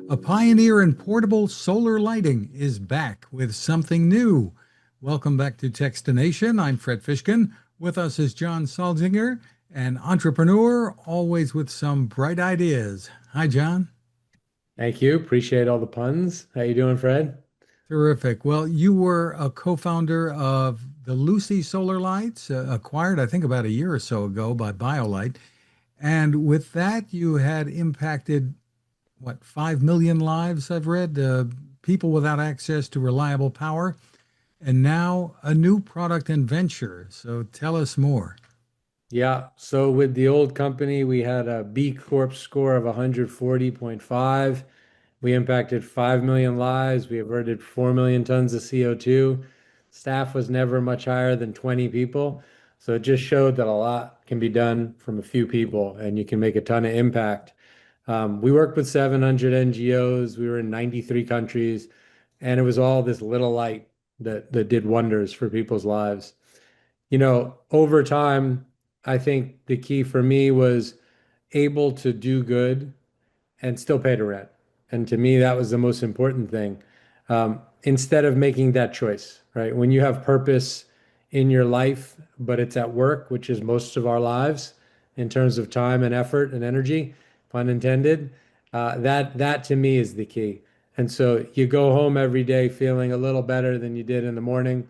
A pioneer in portable solar lighting is back with something new. Welcome back to Techstination. I'm Fred Fishkin. With us is John Salzinger, an entrepreneur, always with some bright ideas. Hi, John. Thank you. Appreciate all the puns. How you doing, Fred? Terrific. Well, you were a co-founder of the Luci solar lights, acquired, I think, about a year or so ago by BioLite. And with that, you had impacted what, 5 million lives, I've read, people without access to reliable power, and now a new product and venture. So tell us more. Yeah. So with the old company, we had a B Corp score of 140.5. We impacted 5 million lives. We averted 4 million tons of CO2. Staff was never much higher than 20 people. So it just showed that a lot can be done from a few people and you can make a ton of impact. We worked with 700 NGOs. We were in 93 countries, and it was all this little light that did wonders for people's lives. Over time, I think the key for me was able to do good and still pay the rent. And to me, that was the most important thing. Instead of making that choice, right? When you have purpose in your life, but it's at work, which is most of our lives in terms of time and effort and energy, pun intended, that to me is the key. And so you go home every day feeling a little better than you did in the morning.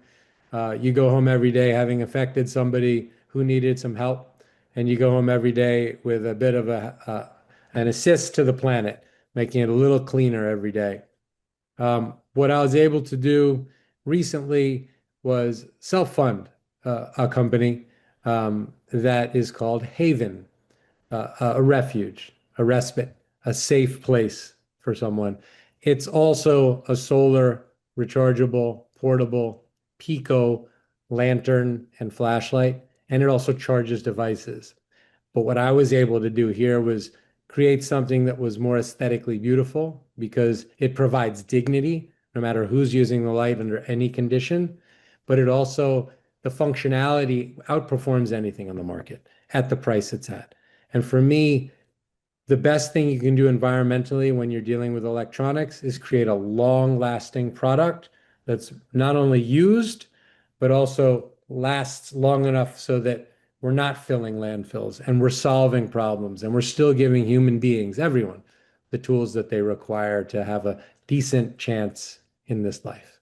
You go home every day having affected somebody who needed some help, and you go home every day with a bit of an assist to the planet, making it a little cleaner every day. What I was able to do recently was self-fund a company that is called Haven, a refuge, a respite, a safe place for someone. It's also a solar rechargeable, portable Pico lantern and flashlight, and it also charges devices. But what I was able to do here was create something that was more aesthetically beautiful because it provides dignity no matter who's using the light under any condition. But it also, the functionality outperforms anything on the market at the price it's at. And for me, the best thing you can do environmentally when you're dealing with electronics is create a long-lasting product that's not only used, but also lasts long enough so that we're not filling landfills and we're solving problems and we're still giving human beings, everyone, the tools that they require to have a decent chance in this life.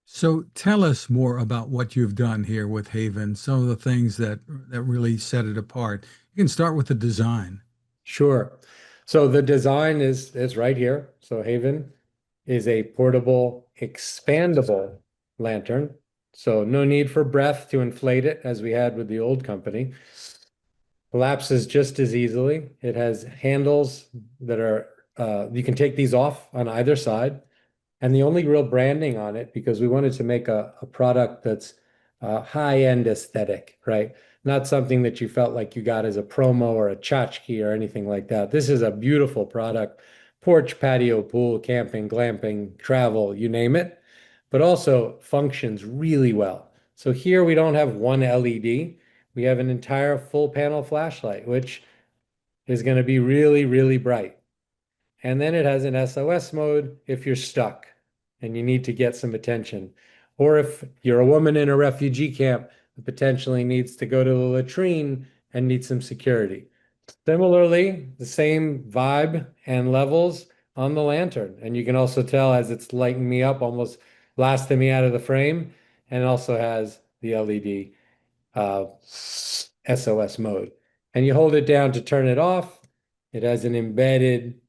So tell us more about what you've done here with Haven, some of the things that really set it apart. You can start with the design. Sure. So the design is right here. So Haven is a portable, expandable lantern. So no need for breath to inflate it as we had with the old company. Collapses just as easily. It has handles that are, you can take these off on either side. And the only real branding on it, because we wanted to make a product that's high-end aesthetic, right? Not something that you felt like you got as a promo or a tchotchke or anything like that. This is a beautiful product. Porch, patio, pool, camping, glamping, travel, you name it, but also functions really well. So here we don't have one LED. We have an entire full panel flashlight, which is going to be really, really bright. And then it has an SOS mode if you're stuck and you need to get some attention. Or if you're a woman in a refugee camp that potentially needs to go to the latrine and needs some security. Similarly, the same vibe and levels on the lantern. And you can also tell as it's lighting me up, almost blasting me out of the frame. And it also has the LED SOS mode. And you hold it down to turn it off. It has an embedded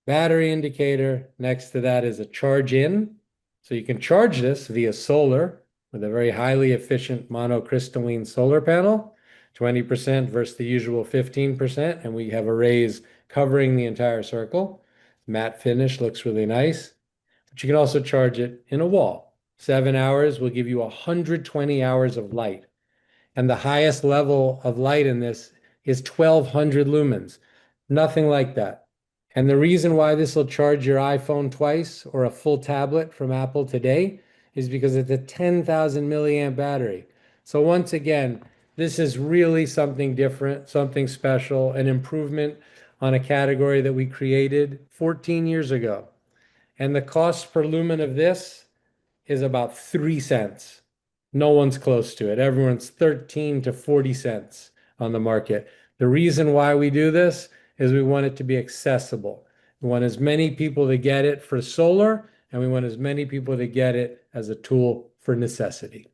battery indicator. Next to that is a charge in. So you can charge this via solar with a very highly efficient monocrystalline solar panel, 20% versus the usual 15%. And we have arrays covering the entire circle. Matte finish looks really nice. But you can also charge it in a wall. 7 hours will give you 120 hours of light. And the highest level of light in this is 1200 lumens. Nothing like that. And the reason why this will charge your iPhone twice or a full tablet from Apple today is because it's a 10,000 milliamp battery. So once again, this is really something different, something special, an improvement on a category that we created 14 years ago. And the cost per lumen of this is about 3 cents. No one's close to it. Everyone's 13 to 40 cents on the market. The reason why we do this is we want it to be accessible. We want as many people to get it for solar, and we want as many people to get it as a tool for necessity.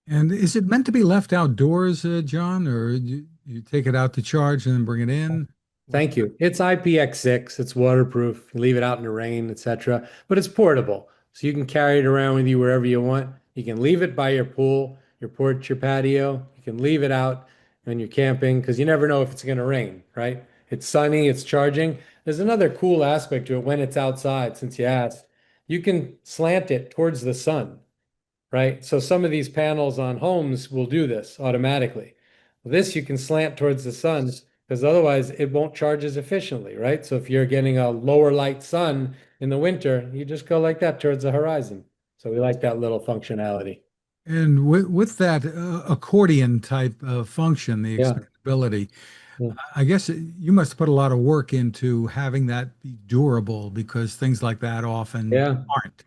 And is it meant to be left outdoors, John, or you take it out to charge and then bring it in? What's Thank you. It's IPX6, it's waterproof. You leave it out in the rain, etc. But it's portable. So you can carry it around with you wherever you want. You can leave it by your pool, your porch, your patio. You can leave it out when you're camping because you never know if it's going to rain, right? It's sunny, it's charging. There's another cool aspect to it when it's outside, since you asked. You can slant it towards the sun, right? So some of these panels on homes will do this automatically. This you can slant towards the sun because otherwise it won't charge as efficiently, right? So if you're getting a lower light sun in the winter, you just go like that towards the horizon. So we like that little functionality. And with that accordion type of function, the Yeah. expandability, Yeah. I guess you must put a lot of work into having that be durable because things like that often Yeah. aren't.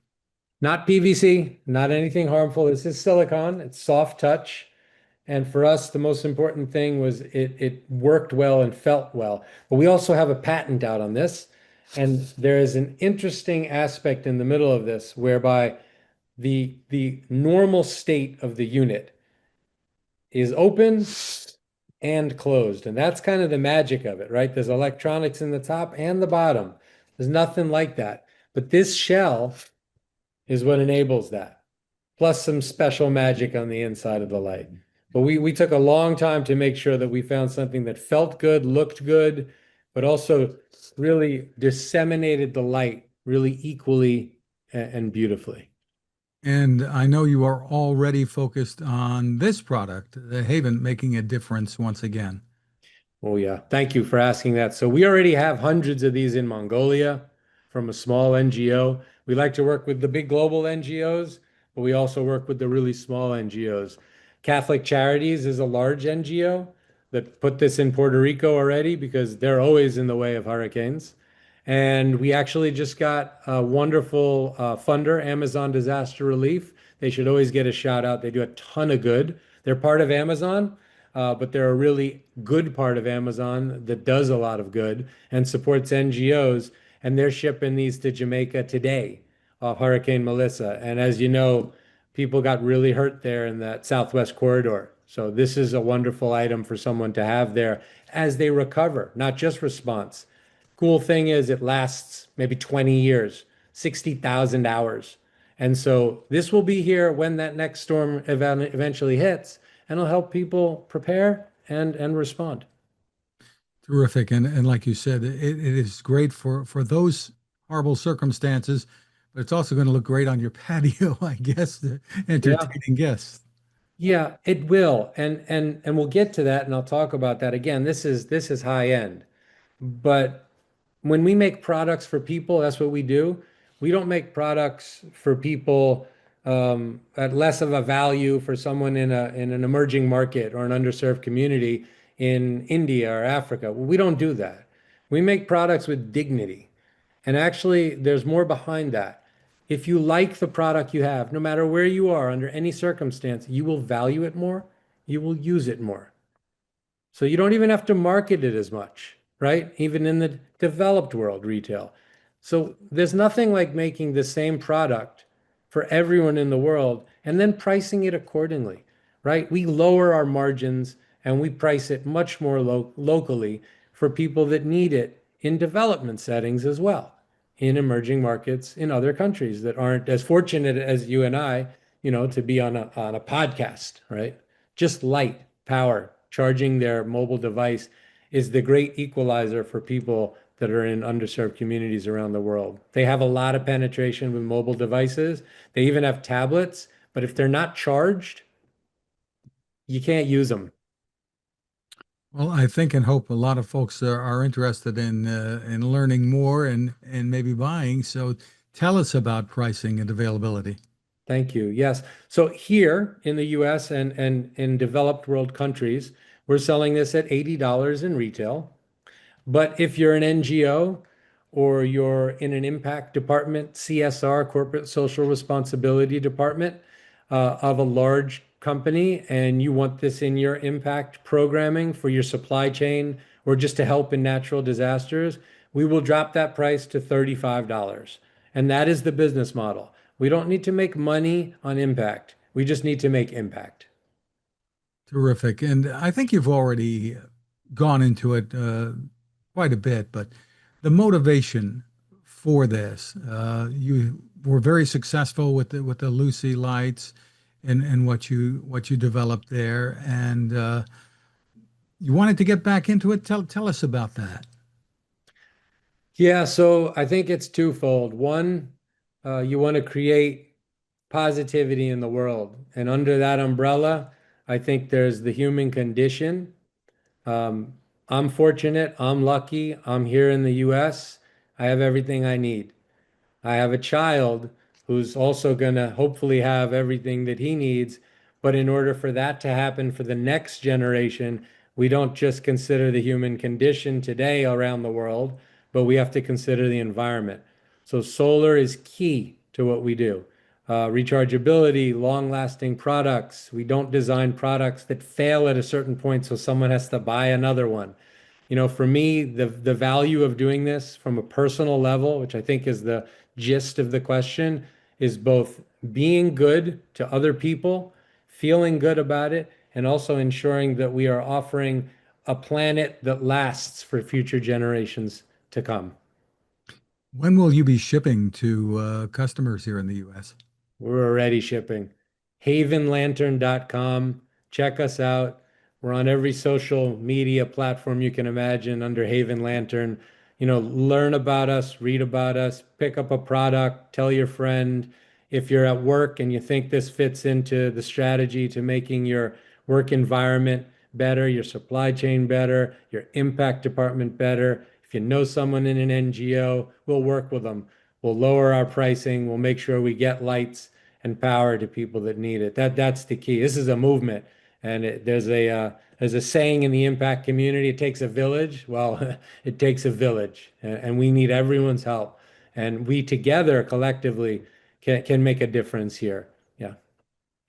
Not PVC, not anything harmful. This is silicone. It's soft touch. And for us, the most important thing was it worked well and felt well. But we also have a patent out on this. And there is an interesting aspect in the middle of this whereby the normal state of the unit is open and closed. And that's kind of the magic of it, right? There's electronics in the top and the bottom. There's nothing like that. But this shell is what enables that, plus some special magic on the inside of the light. But we took a long time to make sure that we found something that felt good, looked good, but also really disseminated the light really equally and beautifully. And I know you are already focused on this product, the Haven, making a difference once again. Oh, yeah. Thank you for asking that. So we already have hundreds of these in Mongolia from a small NGO. We like to work with the big global NGOs, but we also work with the really small NGOs. Catholic Charities is a large NGO that put this in Puerto Rico already because they're always in the way of hurricanes. And we actually just got a wonderful funder, Amazon Disaster Relief. They should always get a shout out. They do a ton of good. They're part of Amazon, but they're a really good part of Amazon that does a lot of good and supports NGOs. And they're shipping these to Jamaica today off Hurricane Melissa. And as you know, people got really hurt there in that Southwest corridor. So this is a wonderful item for someone to have there as they recover, not just response. Cool thing is it lasts maybe 20 years, 60,000 hours. And so this will be here when that next storm eventually hits, and it'll help people prepare and respond. Terrific. And like you said, it is great for those horrible circumstances, but it's also going to look great on your patio, I guess, Yeah. entertaining guests. Yeah, it will. And we'll get to that and I'll talk about that again. This is high end. But when we make products for people, that's what we do. We don't make products for people at less of a value for someone in an emerging market or an underserved community in India or Africa. We don't do that. We make products with dignity. And actually, there's more behind that. If you like the product you have, no matter where you are, under any circumstance, you will value it more, you will use it more. So you don't even have to market it as much, right? Even in the developed world retail. So there's nothing like making the same product for everyone in the world and then pricing it accordingly, right? We lower our margins and we price it much more locally for people that need it in development settings as well, in emerging markets in other countries that aren't as fortunate as you and I, to be on a podcast, right? Just light, power, charging their mobile device is the great equalizer for people that are in underserved communities around the world. They have a lot of penetration with mobile devices. They even have tablets, but if they're not charged, you can't use them. Well, I think and hope a lot of folks are interested in learning more and maybe buying. So tell us about pricing and availability. Thank you. Yes. So here in the US and in developed world countries, we're selling this at $80 in retail. But if you're an NGO or you're in an impact department, CSR, corporate social responsibility department of a large company, and you want this in your impact programming for your supply chain or just to help in natural disasters, we will drop that price to $35. And that is the business model. We don't need to make money on impact. We just need to make impact. Terrific. And I think you've already gone into it quite a bit, but the motivation for this, you were very successful with the Luci lights and what you developed there, and you wanted to get back into it. Tell us about that. Yeah, so I think it's twofold. One, you want to create positivity in the world. And under that umbrella, I think there's the human condition. I'm fortunate, I'm lucky, I'm here in the US. I have everything I need. I have a child who's also going to hopefully have everything that he needs. But in order for that to happen for the next generation, we don't just consider the human condition today around the world, but we have to consider the environment. So solar is key to what we do. Rechargeability, long-lasting products. We don't design products that fail at a certain point, so someone has to buy another one. For me, the value of doing this from a personal level, which I think is the gist of the question, is both being good to other people, feeling good about it, and also ensuring that we are offering a planet that lasts for future generations to come. When will you be shipping to customers here in the U.S.? We're already shipping. Havenlantern.com. Check us out. We're on every social media platform you can imagine under Haven Lantern. Learn about us, read about us, pick up a product, tell your friend. If you're at work and you think this fits into the strategy to making your work environment better, your supply chain better, your impact department better, if you know someone in an NGO, we'll work with them. We'll lower our pricing. We'll make sure we get lights and power to people that need it. That's the key. This is a movement, and there's a saying in the impact community: it takes a village. Well, it takes a village, and we need everyone's help. And we together, collectively, can make a difference here. Yeah.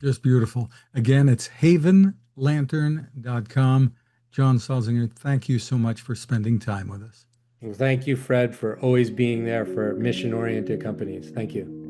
Just beautiful. Again, it's havenlantern.com. John Salzinger, thank you so much for spending time with us. Well, thank you, Fred, for always being there for mission-oriented companies. Thank you.